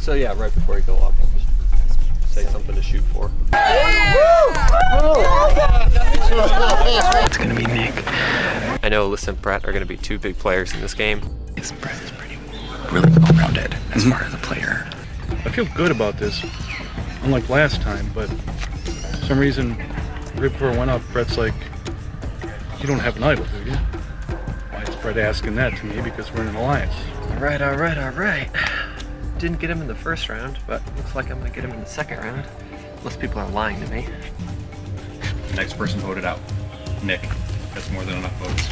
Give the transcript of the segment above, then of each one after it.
So yeah, right before you go up, I'll just say something to shoot for. It's gonna be Nick. I know Alyssa and Brett are gonna be two big players in this game. Yes, Brett is really well-rounded as far as a player. I feel good about this, unlike last time, but for some reason, right before I went up, Brett's like, "You don't have an idol, do you?" Why is Brett asking that to me? Because we're in an alliance. All right. Didn't get him in the first round, but looks like I'm gonna get him in the second round. Unless people are lying to me. Next person voted out. Nick. That's more than enough votes.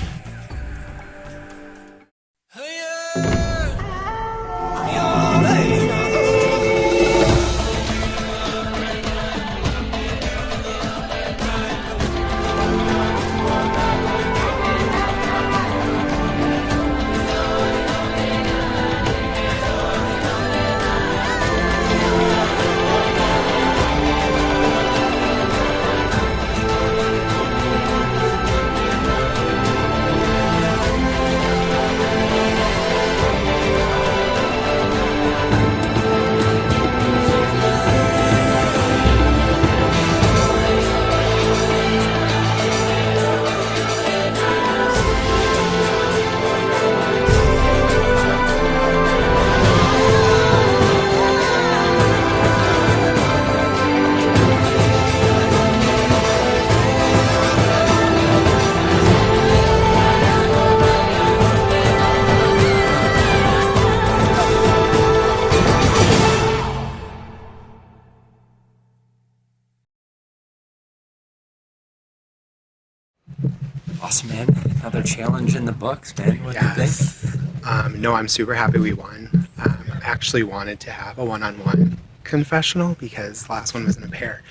Awesome, man. Another challenge in the books, man. What do you think? No, I'm super happy we won. I actually wanted to have a one-on-one confessional because the last one was in a pair.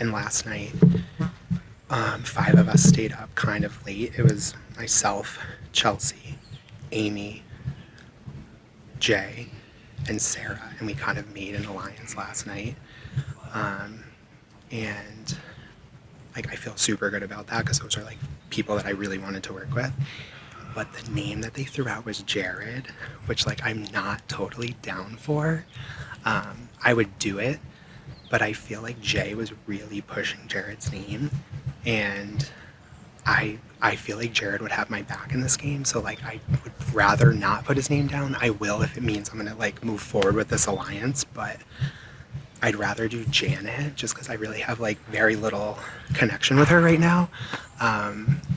And last night, 5 of us stayed up kind of late. It was myself, Chelsea, Amy, Jay, and Sarah. And we kind of made an alliance last night. And like I feel super good about that because those are like people that I really wanted to work with. But the name that they threw out was Jared, which like I'm not totally down for. I would do it, but I feel like Jay was really pushing Jared's name, and I feel like Jared would have my back in this game. So like I would rather not put his name down. I will if it means I'm gonna like move forward with this alliance, but I'd rather do Janet just because I really have like very little connection with her right now.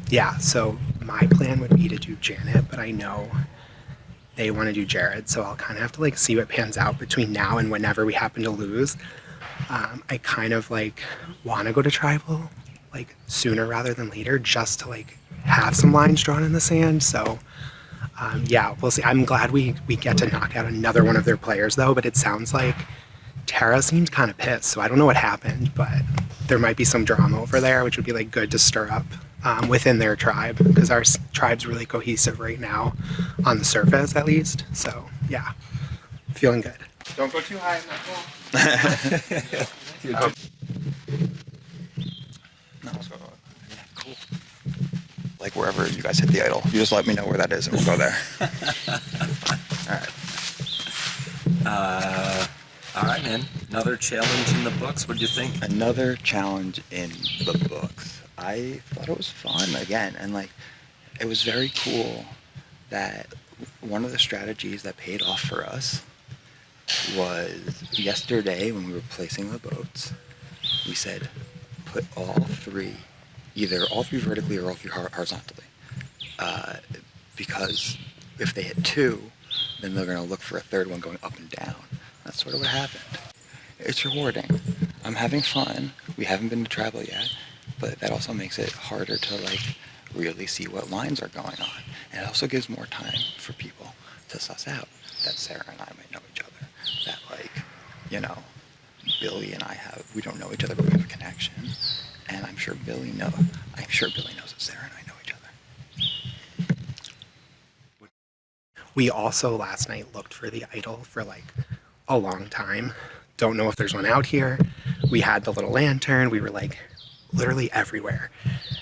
Yeah, so my plan would be to do Janet, but I know they want to do Jared, so I'll kind of have to like see what pans out between now and whenever we happen to lose. I kind of like want to go to tribal like sooner rather than later just to like have some lines drawn in the sand. So yeah, we'll see. I'm glad we get to knock out another one of their players though, but it sounds like Tara seems kind of pissed, so I don't know what happened, but there might be some drama over there, which would be like good to stir up within their tribe, because our tribe's really cohesive right now, on the surface at least. So yeah, feeling good. Don't go too high in that hole. No, cool. Like wherever you guys hit the idol, you just let me know where that is, and we'll go there. All right, man. Another challenge in the books. What do you think? Another challenge in the books. I thought it was fun again, and like it was very cool that one of the strategies that paid off for us was yesterday when we were placing the boats. We said put all three vertically or all three horizontally, because if they hit 2, then they're going to look for a third one going up and down. That's sort of what happened. It's rewarding. I'm having fun. We haven't been to travel yet, but that also makes it harder to like really see what lines are going on. And it also gives more time for people to suss out that Sarah and I might know each other. That like, you know, Billy and I we don't know each other, but we have a connection. And I'm sure Billy knows that Sarah and I know each other. We also last night looked for the idol for like a long time. Don't know if there's one out here. We had the little lantern. We were like literally everywhere.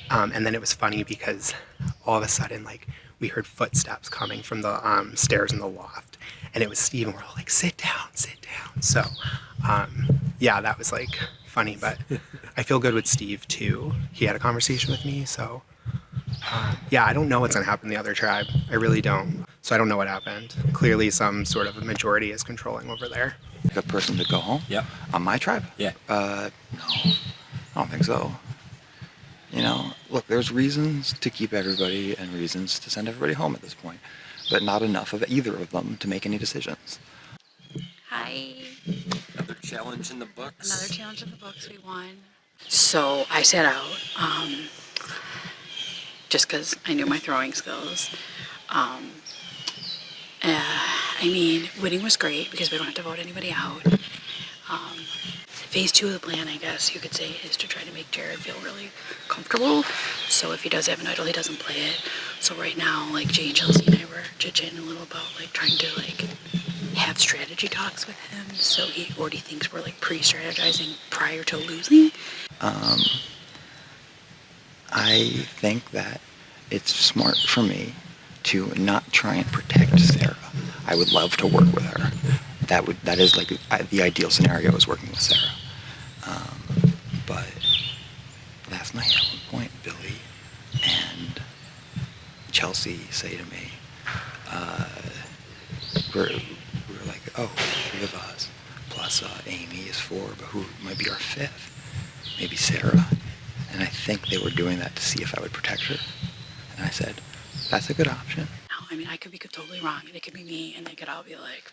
And then it was funny because all of a sudden like we heard footsteps coming from the stairs in the loft, and it was Steve, and we're all like, sit down, sit down. So yeah, that was like funny, but I feel good with Steve too. He had a conversation with me, so yeah, I don't know what's gonna happen in the other tribe. I really don't. So I don't know what happened. Clearly some sort of a majority is controlling over there. A good person to go home? Yep. On my tribe? Yeah. No, I don't think so. You know, look, there's reasons to keep everybody and reasons to send everybody home at this point, but not enough of either of them to make any decisions. Hi. Another challenge in the books. Another challenge in the books, we won. So I sat out, just because I knew my throwing skills. I mean, winning was great because we don't have to vote anybody out. Phase 2 of the plan, I guess you could say, is to try to make Jared feel really comfortable. So if he does have an idol, he doesn't play it. So right now, like Jay and Chelsea and I were chit-chatting a little about like trying to like have strategy talks with him. So he already thinks we're like pre-strategizing prior to losing. I think that it's smart for me to not try and protect Sarah. I would love to work with her. That is like the ideal scenario, is working with Sarah. But last night at one point, Billy and Chelsea say to me, we were like, oh, 3 of us, plus Amy is 4, but who might be our 5th? Maybe Sarah. And I think they were doing that to see if I would protect her. And I said, that's a good option. I mean, I could be totally wrong, and it could be me, and they could all be like,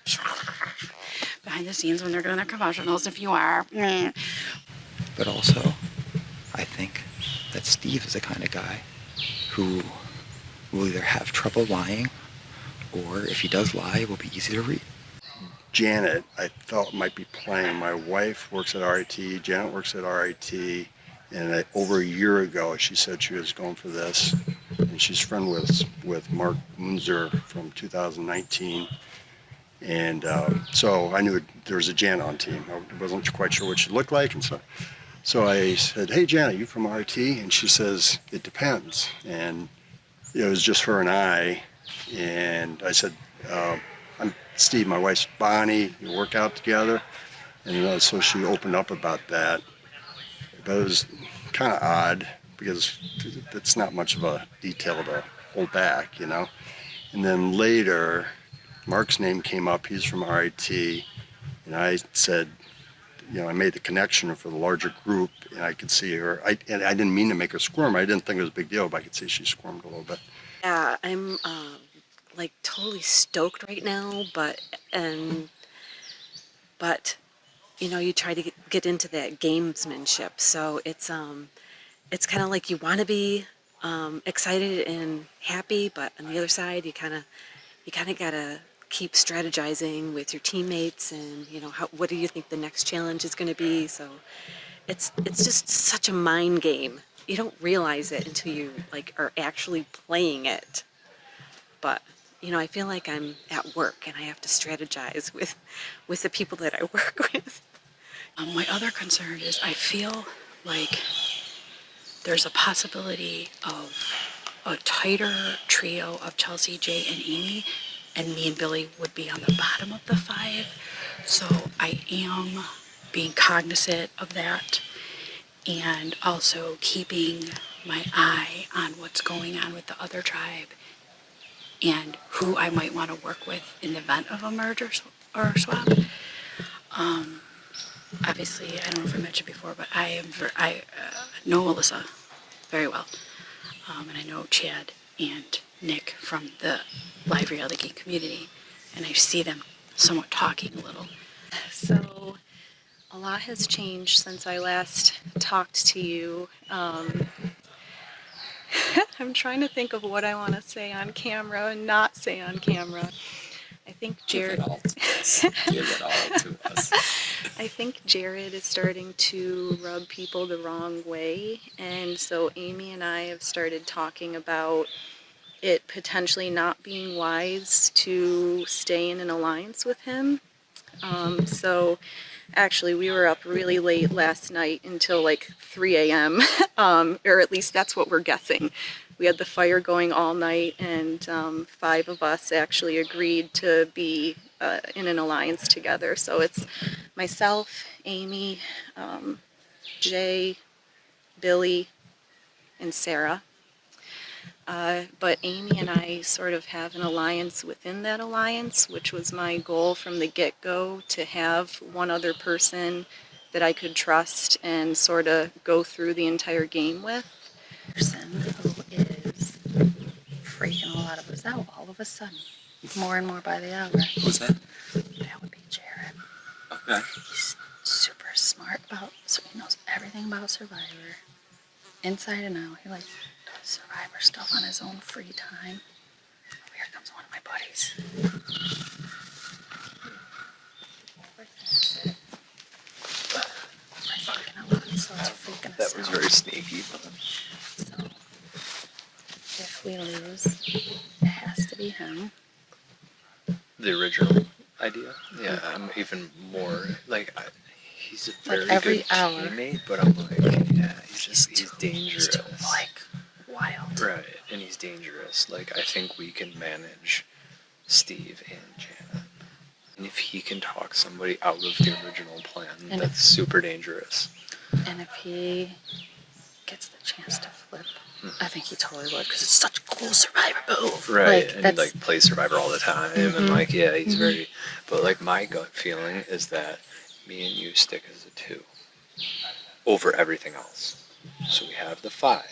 behind the scenes when they're doing their confessionals, if you are. But also, I think that Steve is the kind of guy who will either have trouble lying, or if he does lie, it will be easy to read. Janet, I thought might be playing. My wife works at RIT, Janet works at RIT, and over a year ago she said she was going for this, and she's friends with Mark Munzer from 2019, and so I knew there was a Janet on team. I wasn't quite sure what she looked like, and so I said, hey Janet, you from RIT? And she says, it depends. And it was just her and I, and I said, I'm Steve, my wife's Bonnie, we work out together. And so she opened up about that. But it was kind of odd because it's not much of a detail to hold back, you know. And then later, Mark's name came up, he's from RIT, and I said, you know, I made the connection for the larger group, and I could see her, and I didn't mean to make her squirm, I didn't think it was a big deal, but I could see she squirmed a little bit. Yeah, I'm like totally stoked right now, but you know, you try to get into that gamesmanship, so it's kind of like you want to be excited and happy, but on the other side, you kind of gotta keep strategizing with your teammates, and you know, what do you think the next challenge is going to be? So it's just such a mind game. You don't realize it until you like are actually playing it. But you know, I feel like I'm at work and I have to strategize with the people that I work with. My other concern is I feel like there's a possibility of a tighter trio of Chelsea, Jay, and Amy, and me and Billy would be on the bottom of the 5. So I am being cognizant of that, and also keeping my eye on what's going on with the other tribe and who I might want to work with in the event of a merge or swap. Obviously, I don't know if I mentioned before, but I know Melissa very well, and I know Chad and Nick from the live reality game community, and I see them somewhat talking a little. So a lot has changed since I last talked to you. I'm trying to think of what I want to say on camera and not say on camera. I think Jared. Give it all to us. I think Jared is starting to rub people the wrong way, and so Amy and I have started talking about it potentially not being wise to stay in an alliance with him. So actually, we were up really late last night until like 3 a.m., or at least that's what we're guessing. We had the fire going all night, and 5 of us actually agreed to be in an alliance together. So it's myself, Amy, Jay, Billy, and Sarah. But Amy and I sort of have an alliance within that alliance, which was my goal from the get-go, to have one other person that I could trust and sort of go through the entire game with. Person who is freaking a lot of us out all of a sudden, more and more by the hour. Who's that? That would be Jared. Okay. He's super smart so he knows everything about Survivor, inside and out. He like does Survivor stuff on his own free time. Oh, here comes one of my buddies. So it's freaking us That was out. very sneaky. So if we lose, it has to be him. The original idea. Yeah, I'm even more like he's a very every good hour. teammate, but I'm like, yeah, he's dangerous. He's too, like, wild. Right, and he's dangerous. Like I think we can manage Steve and Janet, and if he can talk somebody out of the original plan, And that's super dangerous. And if he gets the chance to flip, I think he totally would, because it's such a cool Survivor move. Right, Like, and that's, he like plays Survivor all the time, and like yeah, he's very. But like my gut feeling is that me and you stick as a 2 over everything else. So we have the 5,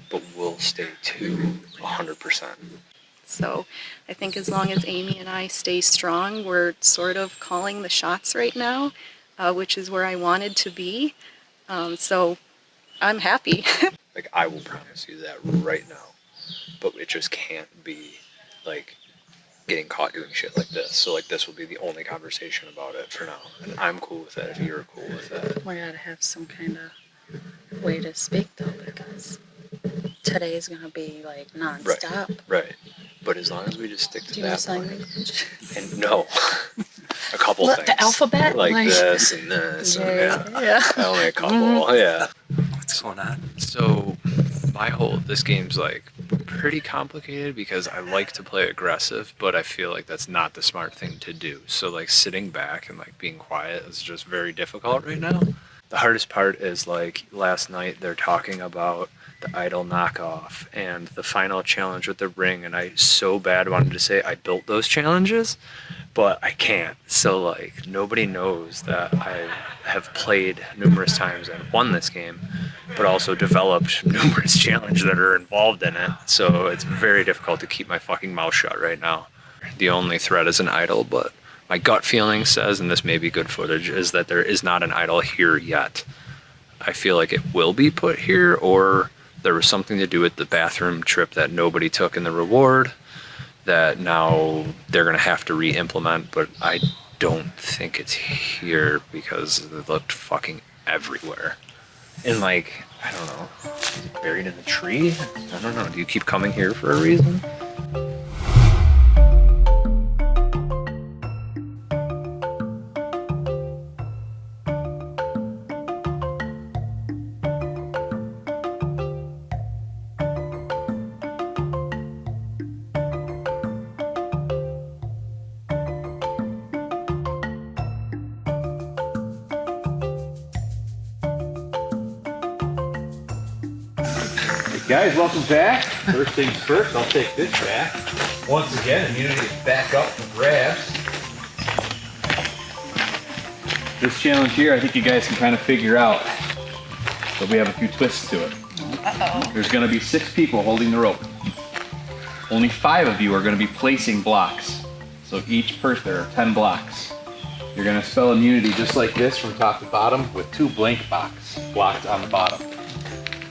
but we'll stay 2 100%. So I think as long as Amy and I stay strong, we're sort of calling the shots right now, which is where I wanted to be. So I'm happy. Like I will promise you that right now, but it just can't be like getting caught doing shit like this. So like this will be the only conversation about it for now, and I'm cool with that if you're cool with that. we gotta have some kind of way to speak, though, because today's gonna be like non-stop. Right. But as long as we just stick to Do you know that sign one, language? and no, a couple What, things. the alphabet? like Like- this and this, and Yeah. only a couple, yeah. What's going on? So this game's like pretty complicated because I like to play aggressive, but I feel like that's not the smart thing to do. So like sitting back and like being quiet is just very difficult right now. The hardest part is like last night they're talking about the idol knockoff and the final challenge with the ring, and I so bad wanted to say I built those challenges, but I can't. So like nobody knows that I have played numerous times and won this game, but also developed numerous challenges that are involved in it. So it's very difficult to keep my fucking mouth shut right now. The only threat is an idol, but my gut feeling says, and this may be good footage, is that there is not an idol here yet. I feel like it will be put here, or there was something to do with the bathroom trip that nobody took in the reward that now they're going to have to re-implement, but I don't think it's here because it looked fucking everywhere. And like, I don't know, is it buried in the tree? I don't know. Do you keep coming here for a reason? Guys, welcome back. First things first, I'll take this back. Once again, immunity is back up for grabs. This challenge here, I think you guys can kind of figure out, but we have a few twists to it. There's going to be 6 people holding the rope. Only 5 of you are going to be placing blocks. So each person, there are 10 blocks. You're going to spell immunity just like this from top to bottom with 2 blank blocks on the bottom.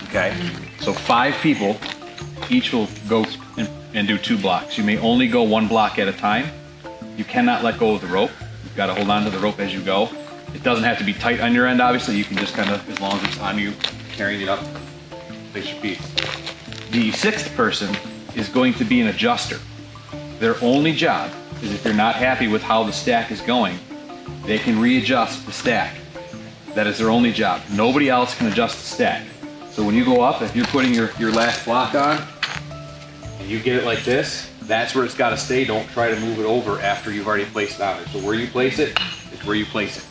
Okay? So 5 people, each will go and do 2 blocks. You may only go 1 block at a time. You cannot let go of the rope. You've got to hold on to the rope as you go. It doesn't have to be tight on your end, obviously. You can just kind of, as long as it's on you, carrying it up, place your feet. The 6th person is going to be an adjuster. Their only job is if you're not happy with how the stack is going, they can readjust the stack. That is their only job. Nobody else can adjust the stack. So when you go up, if you're putting your last block on, and you get it like this, that's where it's got to stay. Don't try to move it over after you've already placed it on it. So where you place it is where you place it.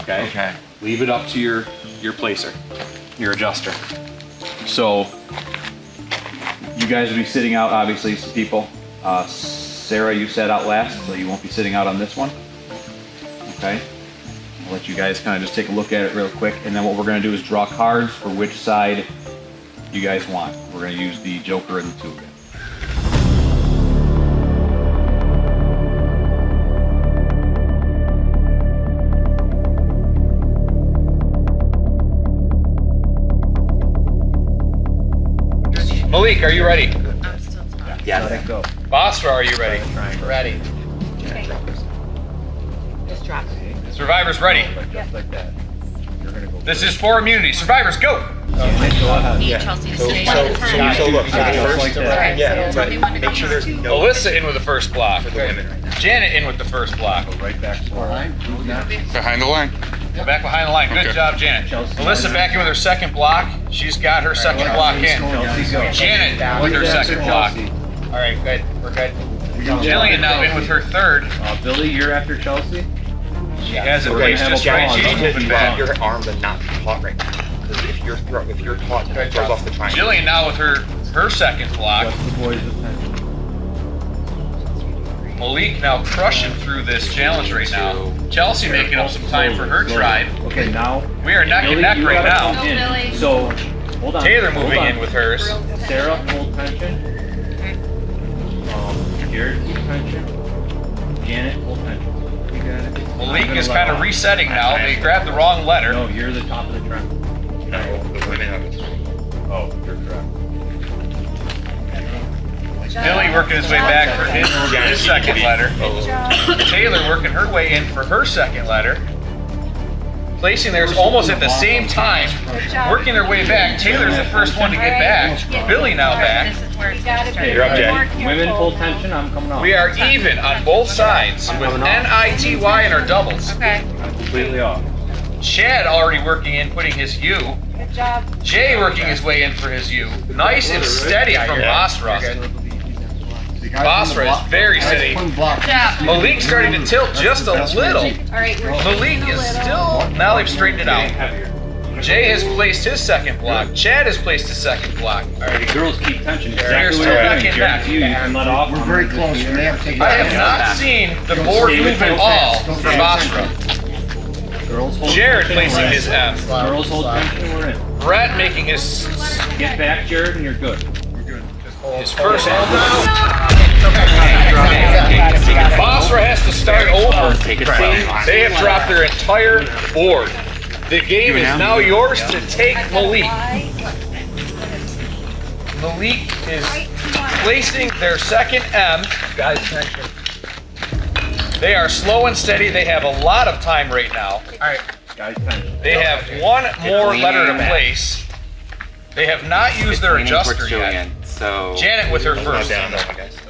Okay? Okay. Leave it up to your placer, your adjuster. So you guys will be sitting out, obviously, some people. Sarah, you sat out last, so you won't be sitting out on this one. Okay? I'll let you guys kind of just take a look at it real quick, and then what we're going to do is draw cards for which side you guys want. We're going to use the Joker and the 2 again. Malik, are you ready? Yeah, let it go. Basra, are you ready? Ready. Just drop it. Survivors ready. Just like that. You're going to go. This is for immunity. Survivors, go! Need Chelsea to stay. So look, Just like that. yeah, Tell me when to make sure there's no Alyssa in with the first block. Janet in with the first block. Right back to the line. Behind the line. Go back behind the line. Good Okay. job, Janet. Alyssa back in with her second block. She's got her second block in. Janet with her second block. All right, good. We're good. Jillian now in with her third. Billy, you're after Chelsea. She has it So we're placed gonna have just a right. pause. She's Don't moving move back. your arm to not be caught right now. Because if you're caught, then it throws off the triangle. Jillian now with her second block. What's the boys' attention? Malik now crushing through this challenge right now. Chelsea making up some time for her tribe. Okay, now. We are neck and Billy, neck you right gotta now. come in. So, hold on. Taylor hold moving on. in with hers. Sarah, hold tension. Garrett, hold tension. Janet, hold tension. You got it. Malik is kind of resetting now. They grabbed the wrong letter. No, you're the top of the trend. No, the women have it. Oh, you're correct. Billy working his way back for his second letter. Taylor working her way in for her second letter. Placing theirs almost at the same time. Working their way back. Taylor's the first one to get back. Billy now back. You're up, Jay. Women, full tension. I'm coming off. We are even on both sides with NITY in our doubles. Okay. I'm completely off. Chad already working in, putting his U. Good job. Jay working his way in for his U. Nice and steady from Basra. Basra is very steady. Good job. Malik starting to tilt just a little. All right, we're Malik is still, now they've straightened it out. Jay has placed his second block. Chad has placed his second block. All right, girls keep tension. They're Exactly still what I'm neck doing. and neck. You can let off. We're very close. We may have to take I have not seen the board move at all for Basra. Girls hold Jared tension. placing his M. Girls hold tension. We're in. Brett making his Get back, Jared, and you're good. first M. Basra has to start over. They have dropped their entire board. The game is now yours to take Malik. Malik is placing their second M. Guys, tension. They are slow and steady. They have a lot of time right now. All right. Guys, tension. They have one more letter to place. They have not used their adjuster yet. So Janet with her first.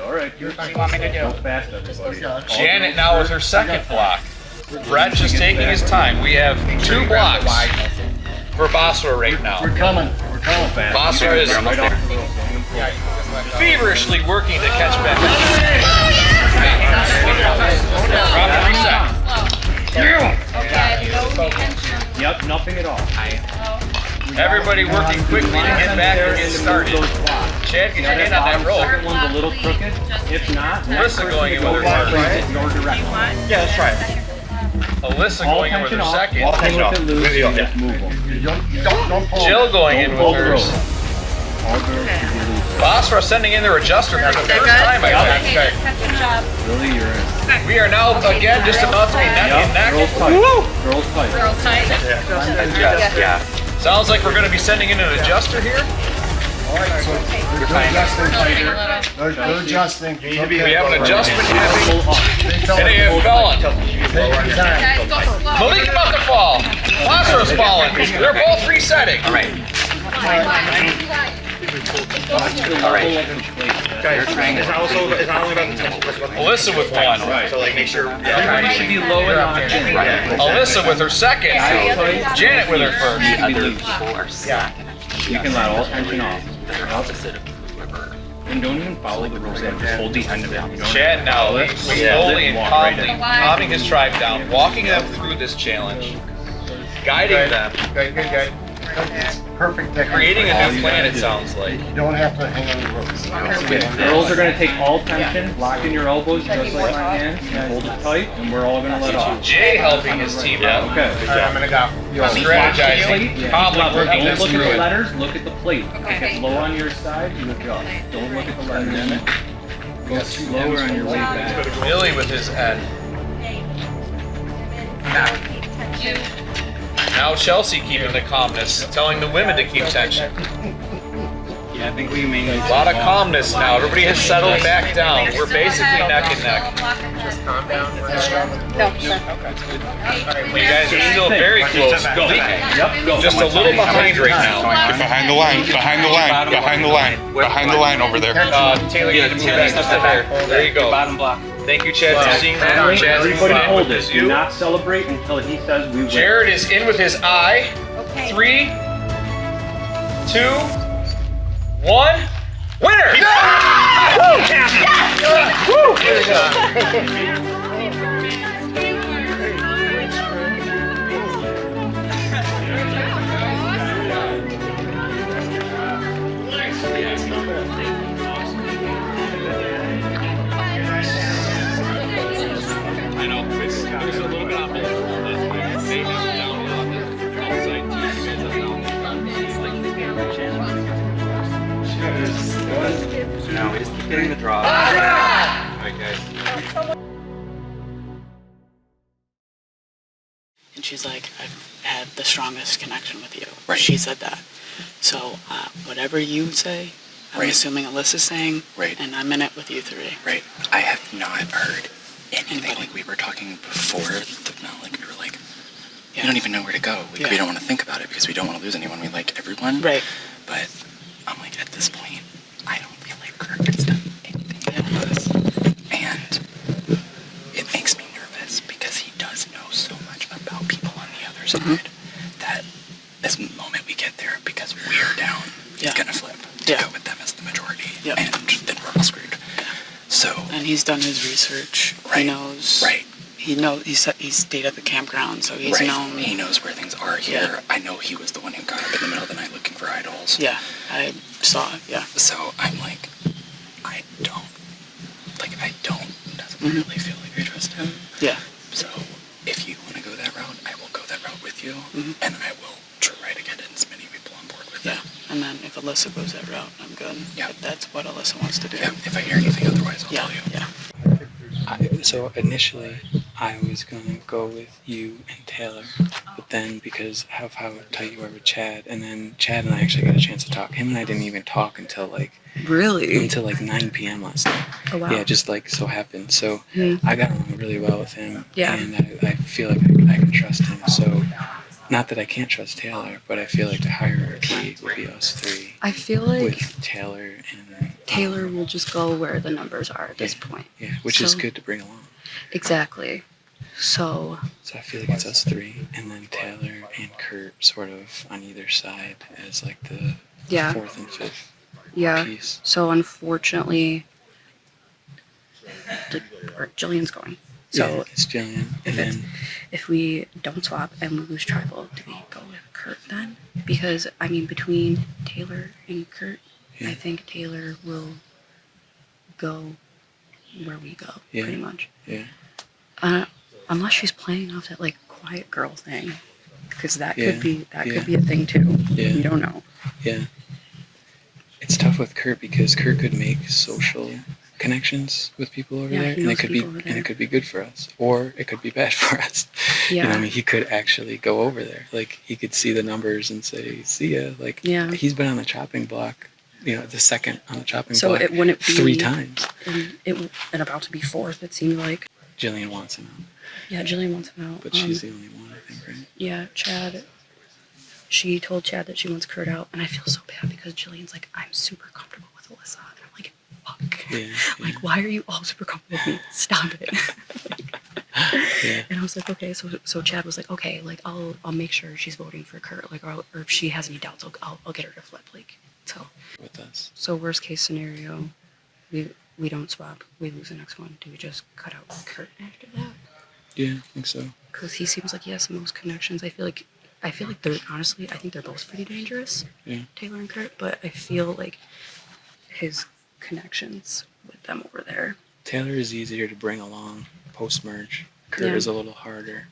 All right, you're what do you want me to go do? fast, everybody. Janet now with her second block. Brett just taking his time. We have 2 blocks for Basra right now. We're coming. We're coming. Basra is feverishly working to catch back. Drop the reset. Yep, nothing at all. Everybody working quickly to get back and get started. Chad, get your hand on that roll. Second one's a little crooked. If not, Alyssa going in with her first. your direction. Yeah, let's try it. Alyssa All going in with tension her off. second. Anything with it loose, you just move them. Don't pull. Jill going in Don't with pull hers. girls. All girls should be loose. Basra sending in their adjuster for the first time, I think. Good job. Really, you're in. We are now again just about to be neck and Yep, girls neck. tight. Woo! Girls tight. Girls tight. Yeah. Sounds like we're going to be sending in an adjuster here. They're adjusting. We have an adjustment happening, Pull up. and they have fallen. Guys, go slow. Malik about to fall. Basra's falling. They're both resetting. All right. All right. Guys, it's not only about the tension. Alyssa with one. So like make sure. Everybody should be low and locked in. Alyssa with her second. Janet with her first. The other people are slack. You can let all tension off. They're opposite of whoever. And don't even follow the rules. Just hold the end of it. Chad now, slowly and calmly, calming his tribe down, walking them through this challenge, guiding them, Good. Perfect. creating a new plan, it sounds like. You don't have to hang on the ropes. Girls are going to take all tension, lock in your elbows just like my hands, and hold it tight, and we're all going to let off. Jay helping his team out. Okay. I'm gonna go. Strategizing, calmly working this Don't look through at the it. letters, look at the plate. If it's low on your side, you adjust. Don't look at the letters. Go slower on your way back. Billy with his end. Now Chelsea keeping the calmness, telling the women to keep tension. Yeah, I think we may need A lot of calmness now. Everybody has settled back down. We're basically neck and neck. Just calm down. You guys are still very close. Just a little behind right now. Behind the line over there. Taylor, you can move back just there. There you go. bottom block. Thank you, Chad, for seeing that. Chad's Everybody moving on hold with it. his Do U. not celebrate until he says we win. Jared is in with his eye. 3, 2, 1. Winner! I know, it's a little bit on both. They have it down on the outside team. Now he's getting the draw. And she's like, I've had the strongest connection with you. Right. She said that. So whatever you say, I'm Right. assuming Alyssa's saying, Right. and I'm in it with you three. Right. I have not heard anything. Anybody? Like we were talking before, like we were like, Yeah. we don't even know where to go. We Yeah. don't want to think about it because we don't want to lose anyone. We like everyone. Right. But I'm like, at this point, I don't feel like Kirk has done anything to us. And it makes me nervous because he does know so much about people on the other side that this moment we get there, because we're down, Yeah. it's going to flip to go with them as the majority. Yep. And then we're all screwed. So, And he's done his research. He Right. knows. Right. He knows. He's stayed at the campground, so he's right. known. He knows where things are here. I know he was the one who got up in the middle of the night looking for idols. Yeah, I saw it. Yeah. So I'm like, I don't necessarily feel like I trust him. Yeah. So if you want to go that route, I will go that route with you, Mhm. and I will try to get as many people on board with Yeah. it. And then if Alyssa goes that route, I'm good. Yeah. If that's what Alyssa wants to do. Yeah. If I hear anything otherwise, I'll Yeah. tell you. Yeah. So initially, I was gonna go with you and Taylor, but then because of how tight you are with Chad, and then Chad and I actually got a chance to talk. Him and I didn't even talk until like 9 p.m. last night. Oh wow. Yeah, just like so happened. So Hmm. I got along really well with him, Yeah. and I feel like I can trust him. So not that I can't trust Taylor, but I feel like the hierarchy would be us three. I feel like with Taylor and Taylor will just go where the numbers are at this point. yeah, which is So- good to bring along. Exactly. So So I feel like it's us three, and then Taylor and Kurt sort of on either side as like the Yeah. fourth and fifth yeah. piece. So unfortunately, Jillian's going. So yeah, it's Jillian, and then if we don't swap and we lose tribal, do we go with Kurt then? Because I mean, between Taylor and Kurt, I think Taylor will go where we go, Yeah. pretty much. yeah, Unless she's playing off that like quiet girl thing, because that Yeah, could be yeah. could be a thing too. Yeah. We don't know. yeah. It's tough with Kurt because Kurt could make social connections with people over Yeah, there, he and knows it could be people over and there. it could be good for us, or it could be bad for us. You know, Yeah. I mean, he could actually go over there. Like he could see the numbers and say, "See ya." Like Yeah. he's been on the chopping block. You know, the second on the chopping So block it wouldn't be 3 times. and about to be fourth. It seemed like. Jillian wants him out, Yeah, Jillian wants him out. but she's the only one, I think, right? Yeah, Chad. She told Chad that she wants Kurt out, and I feel so bad because Jillian's like, I'm super comfortable with Alyssa, and I'm like, fuck. Yeah. Like, why are you all super comfortable with me? Stop it. Yeah. And I was like, okay. So Chad was like, okay, like I'll make sure she's voting for Kurt, like, or if she has any doubts, I'll get her to flip, like, so. With us. So worst case scenario, we don't swap, we lose the next one. Do we just cut out Kurt after that? Yeah, I think so. Because he seems like he has the most connections. I feel like they're honestly, I think they're both pretty dangerous, Yeah. Taylor and Kurt. But I feel like his connections with them over there. Taylor is easier to bring along post-merge. Kurt Yeah. is a little harder,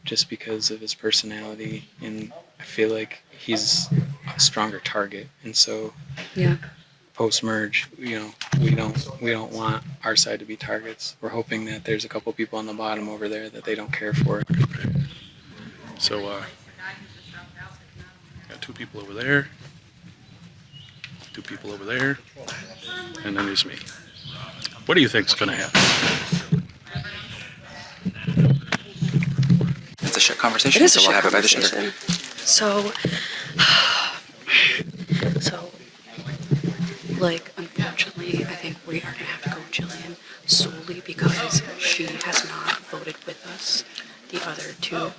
just because of his personality, and I feel like he's a stronger target. And so, Yeah. post-merge, you know, we don't want our side to be targets. We're hoping that there's a couple people on the bottom over there that they don't care for. So, got 2 people over there, 2 people over there, and then there's me. What do you think's gonna happen? It's a shit conversation. It is a so shit we'll have it by the conversation. So, like, unfortunately, I think we are gonna have to go with Jillian solely because she has not voted with us. The other two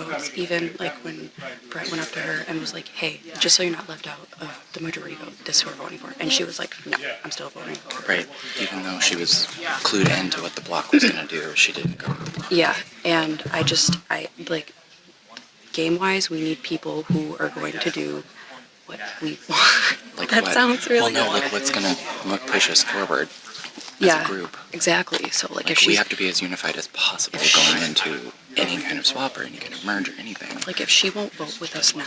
votes, even like when Brett went up to her and was like, "Hey, just so you're not left out of the majority vote, this is who we're voting for," and she was like, "No, I'm still voting." Right. Even though she was clued into what the block was going to do, she didn't go. Yeah, and I like, game-wise, we need people who are going to do what we want. Like that what? sounds really. Well, no, like what's going to push us forward as Yeah, a group. Exactly. So like if we she's have to be as unified as possible going into any kind of swap or any kind of merge or anything. like if she won't vote with us now,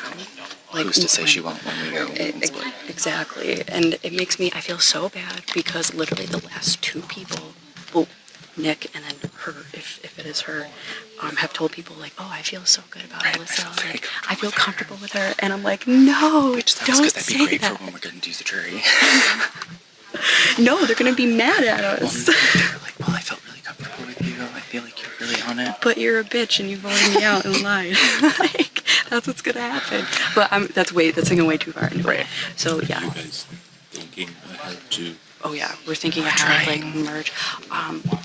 like Who's to say she won't when we go and split? Exactly, and it makes me, I feel so bad because literally the last 2 people, well, Nick and then her, if it is her, have told people like, oh, I feel so good about Alyssa. Like, I feel comfortable with her, and I'm like, no, don't Because that'd say be great that. for when we're getting to use the jury. No, they're gonna be mad at us. They're like, well, I felt really comfortable with you. I feel like you're really on it. But you're a bitch and you voted me out and lied. Like, that's what's gonna happen. But that's thinking way too far into it. So yeah. You guys thinking ahead to? Oh yeah, we're thinking ahead, like merge.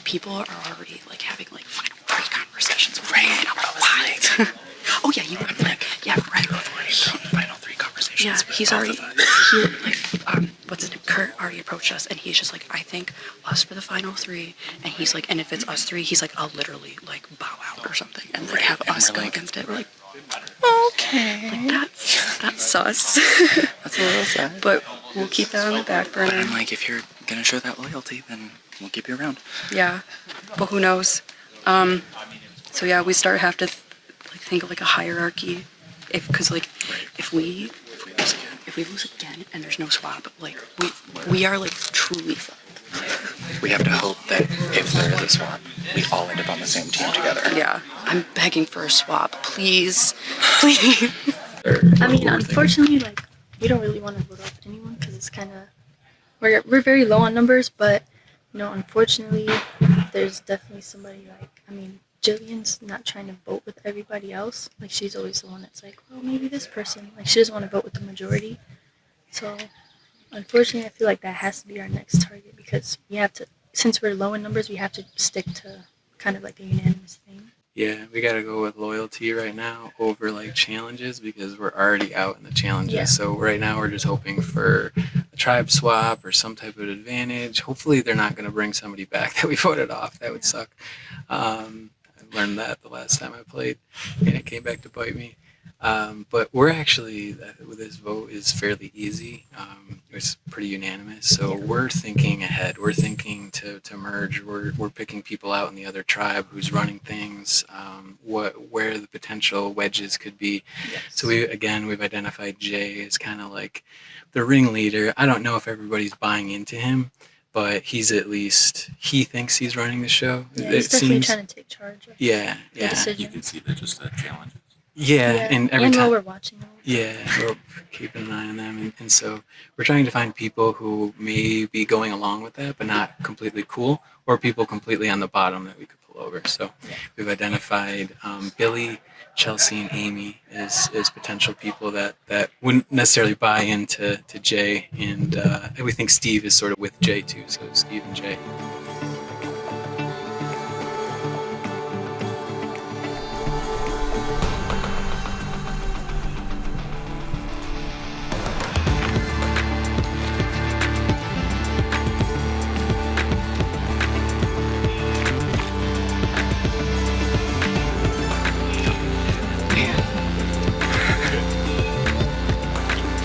People are already like having like final 3 conversations. Right. And I'm like, what? Oh yeah, you were like, yeah, right. Final 3 conversations. Yeah, he's already, what's his name? Kurt already approached us, and he's just like, I think us for the final 3, and he's like, and if it's us 3, he's like, I'll literally like bow out or something, and like have us go against it. We're like, okay, like that's sus. That's a little sad. But we'll keep that on the back burner. But I'm like, if you're gonna show that loyalty, then we'll keep you around. Yeah, but who knows? So yeah, we have to think of like a hierarchy, because like if we lose again and there's no swap, like we are like truly fucked. We have to hope that if there is a swap, we all end up on the same team together. Yeah, I'm begging for a swap, please, please. I mean, unfortunately, like we don't really want to vote off anyone because it's kind of we're very low on numbers, but you know, unfortunately, there's definitely somebody like, I mean, Jillian's not trying to vote with everybody else. Like, she's always the one that's like, well, maybe this person. Like, she doesn't want to vote with the majority. So, unfortunately, I feel like that has to be our next target because we have to, since we're low in numbers, we have to stick to kind of like a unanimous thing. Yeah, we gotta go with loyalty right now over like challenges because we're already out in the challenges. Yeah. So right now we're just hoping for a tribe swap or some type of advantage. Hopefully they're not gonna bring somebody back that we voted off. That would suck. I learned that the last time I played, and it came back to bite me. But we're actually, this vote is fairly easy. It's pretty unanimous. So we're thinking ahead. We're thinking to merge. We're picking people out in the other tribe who's running things, where the potential wedges could be. Yes. So we've identified Jay as kind of like the ringleader. I don't know if everybody's buying into him, but he thinks he's running the show. Yeah, he's definitely trying to take charge of the decision. You can see that just that challenges. Yeah, and every time while we're watching them. Yeah, we're keeping an eye on them, and so we're trying to find people who may be going along with that, but not completely cool, or people completely on the bottom that we could pull people over. So we've identified Billy, Chelsea, and Amy as potential people that wouldn't necessarily buy into Jay, and we think Steve is sort of with Jay too. So Steve and Jay.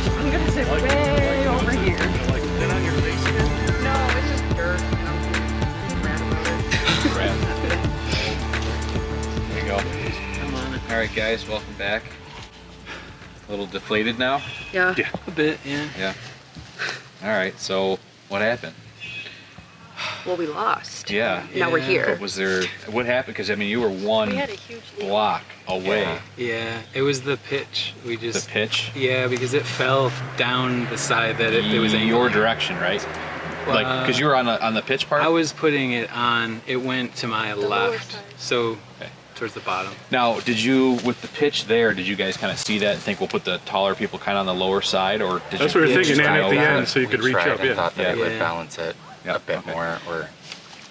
I'm gonna sit way over here. Like, then on your face again? No, it's just dirt. There you go. Come on. All right, guys, welcome back. A little deflated now? Yeah. A bit, yeah. Yeah. All right, so what happened? Well, we lost. Yeah. Now we're here. But was there, what happened? Because, I mean, you were one We had a huge lead. block away. Yeah, it was the pitch. We just The pitch? Yeah, because it fell down the side that it was in your direction, right? Like, because you were on the pitch part? I was putting it on. It went to my left, so towards the bottom. Now, did you, with the pitch there, did you guys kind of see that and think we'll put the taller people kind of on the lower side, or did That's you? what we were thinking, just and kinda at the open end, it? so you could reach up. and thought that it would Yeah. balance it a bit more, or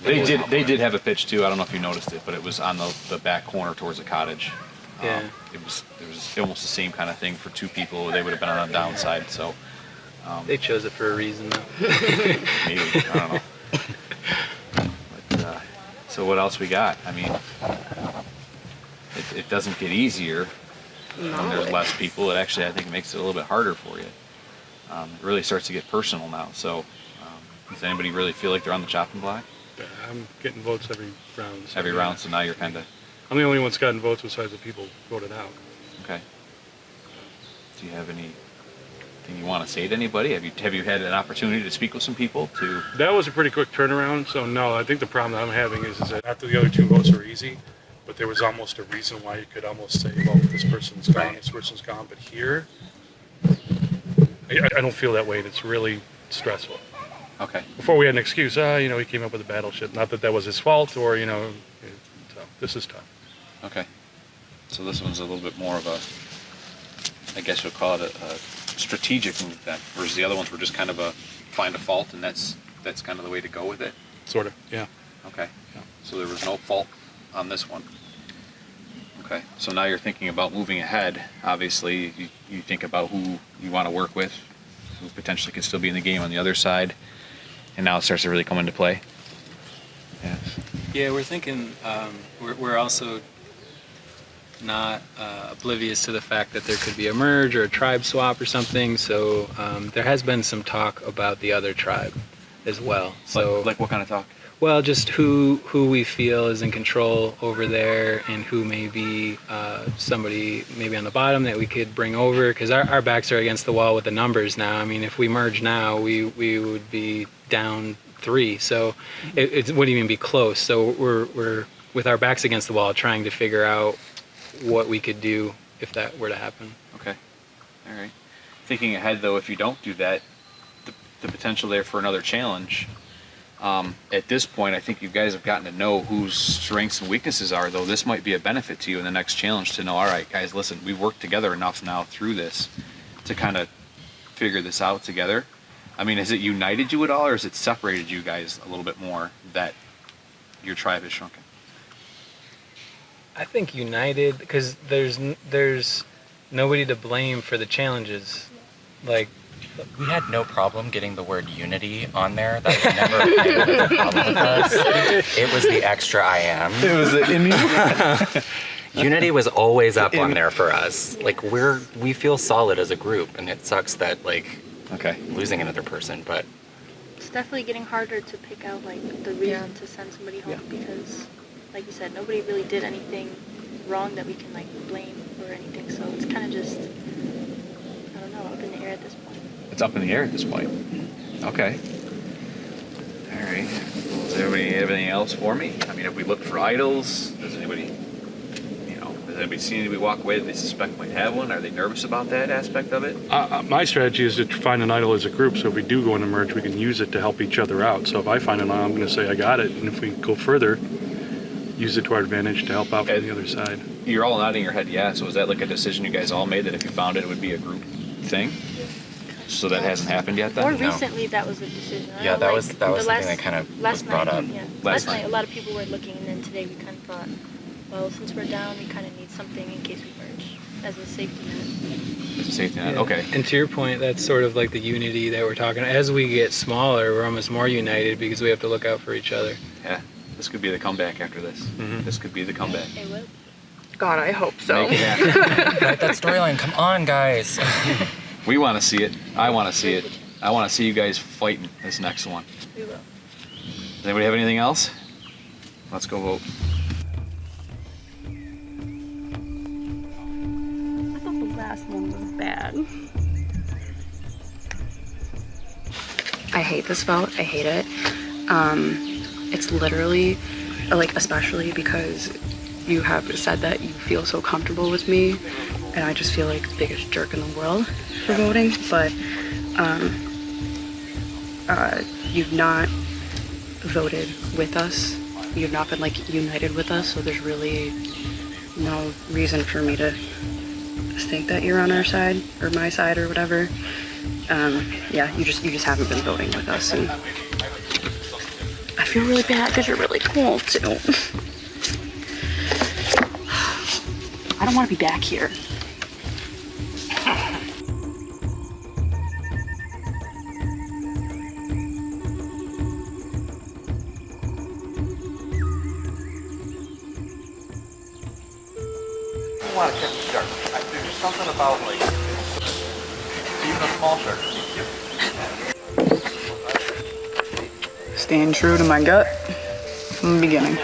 They did have a pitch too. I don't know if you noticed it, but it was on the back corner towards the cottage. Yeah. It was almost the same kind of thing for two people. They would have been on the downside. So They chose it for a reason, though. maybe I don't know. But, so what else we got? I mean, it doesn't get easier when there's less people. It actually, I think, makes it a little bit harder for you. It really starts to get personal now. So does anybody really feel like they're on the chopping block? I'm getting votes every round. So Every yeah. round, so now you're kind of I'm the only one that's gotten votes besides the people voted out. okay. Do you have anything you want to say to anybody? Have you had an opportunity to speak with some people to? That was a pretty quick turnaround, so no, I think the problem that I'm having is that after the other two votes were easy, but there was almost a reason why you could almost say, well, this person's gone, this person's gone, but here, I don't feel that way, and it's really stressful. Okay. Before we had an excuse, he came up with a battleship. Not that that was his fault, or, so this is tough. Okay. So this one's a little bit more of a, I guess you'll call it a strategic move then, whereas the other ones were just kind of a find a fault, and that's kind of the way to go with it. Sort of, yeah. Okay. Yeah. So there was no fault on this one. Okay. So now you're thinking about moving ahead. Obviously, you think about who you want to work with, who potentially could still be in the game on the other side, and now it starts to really come into play. Yeah. Yeah, we're thinking. We're also not oblivious to the fact that there could be a merge or a tribe swap or something. So there has been some talk about the other tribe as well. So like what kind of talk? Well, just who we feel is in control over there, and who may be somebody maybe on the bottom that we could bring over, because our backs are against the wall with the numbers now. I mean, if we merge now, we would be down 3, so it wouldn't even be close. So we're with our backs against the wall, trying to figure out what we could do if that were to happen. Okay. All right. Thinking ahead, though, if you don't do that, the potential there for another challenge. At this point, I think you guys have gotten to know whose strengths and weaknesses are, though this might be a benefit to you in the next challenge to know, all right, guys, listen, we've worked together enough now through this to kind of figure this out together. I mean, has it united you at all, or has it separated you guys a little bit more that your tribe has shrunken? I think united, because there's nobody to blame for the challenges. Like, we had no problem getting the word unity on there. That was never a problem with us. It was the extra I am. It was the Unity was always up on there for us. Like, we feel solid as a group, and it sucks that losing another person, but It's definitely getting harder to pick out the reason to send somebody home because, like you said, nobody really did anything wrong that we can blame or anything. So it's kind of just, I don't know, up in the air at this point. It's up in the air at this point. Okay. All right. Does everybody have anything else for me? I mean, have we looked for idols? Does anybody see anybody walk away that they suspect might have one? Are they nervous about that aspect of it? My strategy is to find an idol as a group, so if we do go in a merge, we can use it to help each other out. So if I find an idol, I'm going to say I got it, and if we go further, use it to our advantage to help out from the other side. You're all nodding your head, yeah. So is that like a decision you guys all made that if you found it, it would be a group thing? So that hasn't happened yet then? More recently, that was a decision. I Yeah, know, that like, was the something that kind of was last brought night, up. Yeah. Last Last night, night. a lot of people were looking, and then today we kind of thought, well, since we're down, we kind of need something in case we merge as a safety net. It's a safety net, Yeah. okay. And to your point, that's sort of like the unity that we're talking. As we get smaller, we're almost more united because we have to look out for each other. Yeah, this could be the comeback after this. This could be the comeback. It will. God, I hope so. Make it happen. Write that storyline. Come on, guys. We want to see it. I want to see it. I want to see you guys fighting this next one. We will. Does anybody have anything else? Let's go vote. I thought the last one was bad. I hate this vote. I hate it. It's literally, like, especially because you have said that you feel so comfortable with me, and I just feel like the biggest jerk in the world for voting. But you've not voted with us. You've not been, like, united with us. So there's really no reason for me to think that you're on our side or my side or whatever. Yeah, you just haven't been voting with us, and I feel really bad because you're really cool too. I don't want to be back here. I want to catch a shark. There's something about like even a small shark. Staying true to my gut from the beginning. I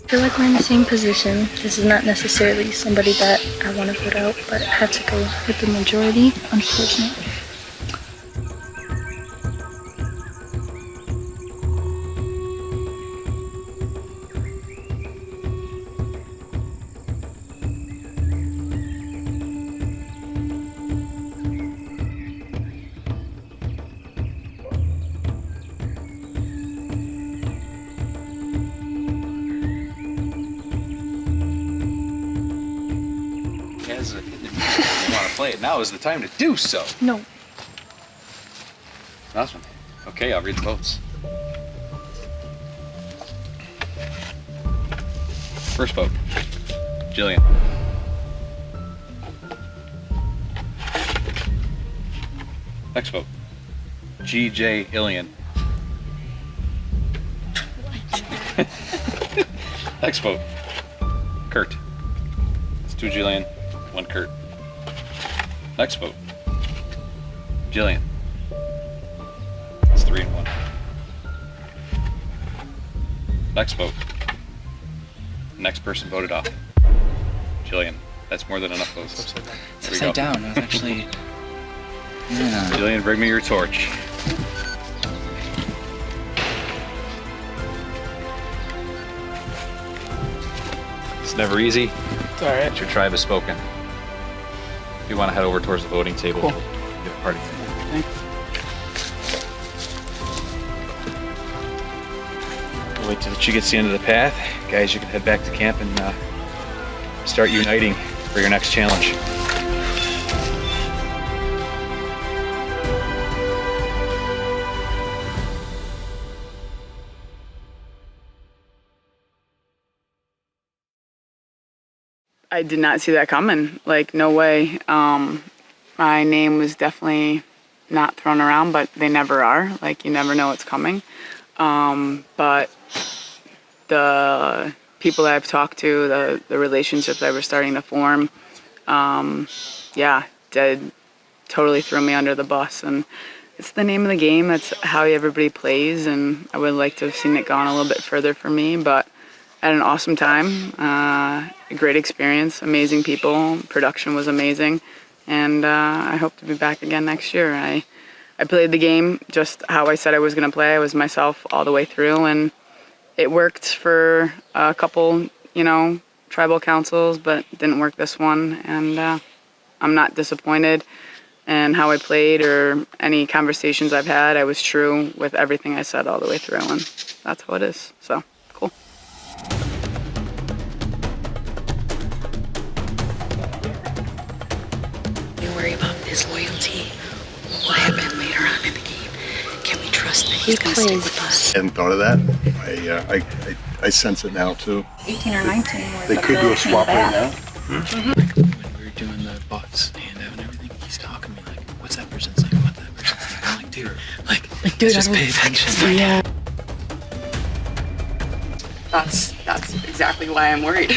feel like we're in the same position. This is not necessarily somebody that I want to put out, but I had to go with the majority, unfortunately. As a, if you want to play it, now is the time to do so. No. Awesome. Okay, I'll read the votes. First vote, Jillian. Next vote, G.J. Illian. Next vote, Kurt. It's 2 Jillian, 1 Kurt. Next vote, Jillian. It's 3 and 1. Next vote. Next person voted off. Jillian. That's more than enough votes. There we go. Upside down. It was actually. Yeah. Jillian, bring me your torch. It's never easy. It's alright. But your tribe has spoken. If you want to head over towards the voting table, Cool. we'll get a party. We'll wait till she gets to the end of the path. Guys, you can head back to camp and start uniting for your next challenge. I did not see that coming. Like, no way. My name was definitely not thrown around, but they never are. Like, you never know what's coming. But the people that I've talked to, the relationships that were starting to form, yeah, totally threw me under the bus. And it's the name of the game. That's how everybody plays. And I would like to have seen it gone a little bit further for me, but I had an awesome time, a great experience, amazing people, production was amazing, and I hope to be back again next year. I played the game just how I said I was going to play. I was myself all the way through, and it worked for a couple, tribal councils, but didn't work this one. And I'm not disappointed in how I played or any conversations I've had. I was true with everything I said all the way through, and that's how it is. So, cool. You worry about his loyalty. What will happen later on in the game? Can we trust that he's going to stick with us? I hadn't thought of that. I sense it now too. 18 or 19. They could do a swap right now. When we were doing the boss handout and everything, he's talking to me like, what's that person's name? What's that person's name? I'm like, dude, Dude, just pay attention. Yeah. That's exactly why I'm worried.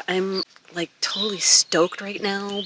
I'm like totally stoked right now.